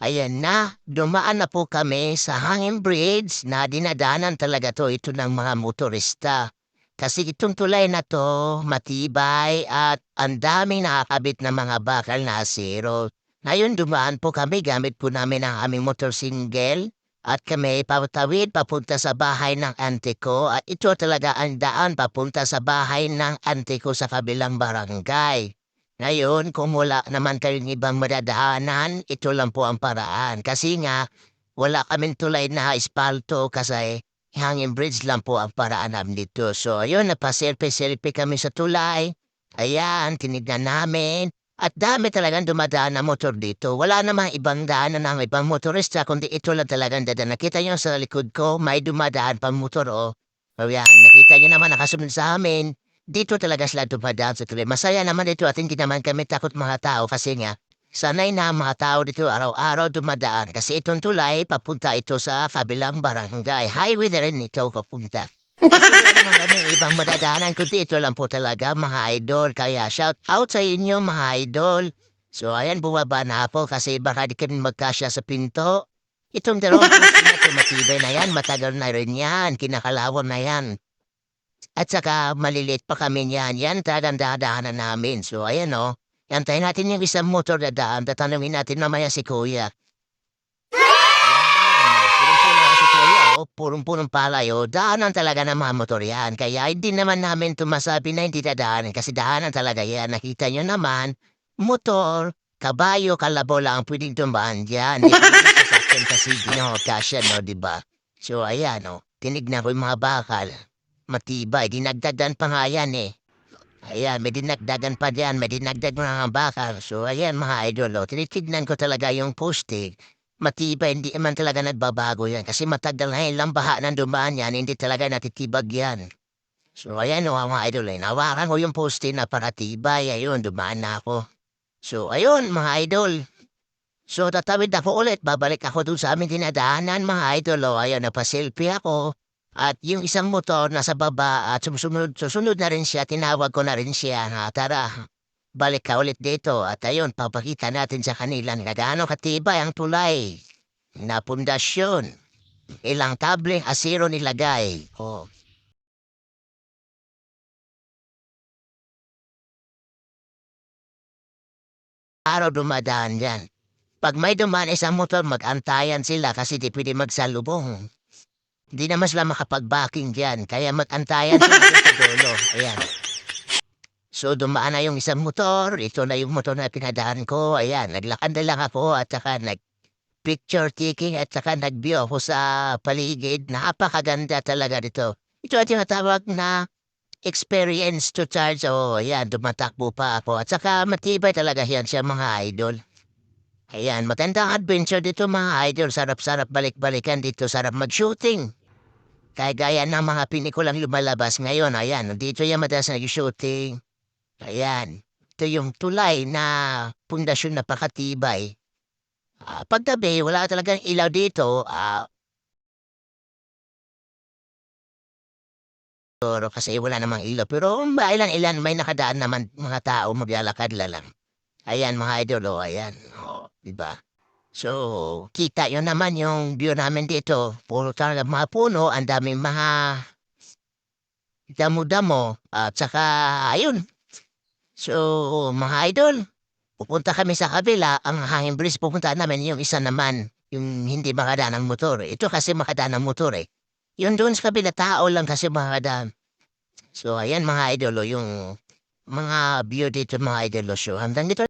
Ayan na, dumaan na po kami sa hanging bridge na dinadaanan talaga ito ng mga motorista. Kasi itong tulay na to matibay at ang daming nakakabit na mga bakal na asero. Ngayon dumaan po kami gamit po namin ang aming motorsingle at kami patawid papunta sa bahay ng ante ko at ito talaga ang daan papunta sa bahay ng ante ko sa kabilang barangay. Ngayon, kung wala naman kayong ibang madadaanan, ito lang po ang paraan. Kasi nga, wala kaming tulay na espalto kasi hanging bridge lang po ang paraan namin dito. So, ayun, napaselfie-selfie kami sa tulay. Ayan, tinignan namin. At dami talagang dumadaan na motor dito. Wala namang ibang daanan ng ibang motorista, kundi ito lang talagang dadaan. Nakita nyo sa likod ko, may dumadaan pang motor, oh. Ayan, nakita nyo naman, nakasunod sa amin. Dito talaga sila dumadaan sa tuloy. Masaya naman dito at hindi naman kami takot mga tao kasi nga, sanay na ang mga tao dito araw-araw dumadaan kasi itong tulay papunta ito sa kabilang barangay. Highway na rin ito papunta. Kasi wala naman kami ibang madadaanan kundi ito lang po talaga mga idol. Kaya shout out sa inyo mga idol. So ayan, bumaba na ako kasi baka di kami magkasya sa pinto. Itong dalawang poste na ito, matibay na yan, matagal na rin yan, kinakalawang na yan. At saka maliliit pa kami niyan, yan talagang dadaanan namin. So ayan o, antayin natin yung isang motor na daan, tatanungin natin mamaya si kuya. Yan, punong-puno na si kuya o, punong-punong palay o, daanan talaga ng mga motor yan. Kaya hindi naman namin tumasabi na hindi dadaanan kasi daanan talaga yan. Nakita nyo naman, motor, kabayo, kalabo lang ang pwedeng tumaan dyan. Di pwede sasakyan kasi kasya no, diba? So ayan o, tinignan ko yung mga bakal. Matibay, dinagdagan pa nga yan eh. Ayan, may dinagdagan pa diyan, may dinagdag mga bakal. So ayan mga idol, oh, tinitignan ko talaga yung poste. Matibay, hindi naman talaga nagbabago yan. Kasi matagal na ilang baha ng dumaan yan, hindi talaga natitibag yan. So ayan oh, mga idol, eh, nawakan ko yung poste na para tibay. Ayun, dumaan na ako. So ayun mga idol. So tatawid ako ulit, babalik ako dun sa aming dinadaanan mga idol. Oh, ayun, napaselfie ako. At yung isang motor nasa baba at susunod na rin siya, tinawag ko na rin siya na tara, balik ka ulit dito. At ayun, papakita natin sa kanila na gaano katibay ang tulay na pundasyon. Ilang kableng asiro nilagay. Oh. Araw dumadaan yan. Pag may dumaan isang motor, mag-antayan sila kasi di pwede magsalubong. Hindi naman sila makapag-backing dyan, kaya mag-antayan sila dun sa dulo. Ayan. So dumaan na yung isang motor, ito na yung motor na pinadaan ko. Ayan, naglakad na lang ako at saka nag-picture taking at saka nag-view ako sa paligid. Napakaganda talaga dito. Ito ang tinatawag na experience to charge. Oh, ayan, dumatakbo pa ako. At saka matibay talaga yan siya mga idol. Ayan, matandang adventure dito mga idol. Sarap-sarap balik-balikan dito. Sarap mag-shooting. Kaya gaya ng mga pinikulang lumalabas ngayon, ayan, dito yung madalas nag-shooting. Ayan, ito yung tulay na pundasyon na pakatibay. Paggabi, wala talagang ilaw dito. Pero kasi wala namang ilaw. Pero ilan-ilan, may nakadaan naman mga tao maglalakad lang. Ayan mga idol, oh, ayan. Oh, diba? So, kita yun naman yung view namin dito. Puro talaga mga puno, ang daming mga damo-damo. At saka, ayun. So, mga idol, pupunta kami sa kabila. Ang hanging bridge pupunta namin yung isa naman. Yung hindi makadaan ng motor. Ito kasi makadaan ng motor eh. Yun doon sa kabila, tao lang kasi makadaan. So, ayan mga idol, oh, yung mga view dito mga idol. So, hanggang dito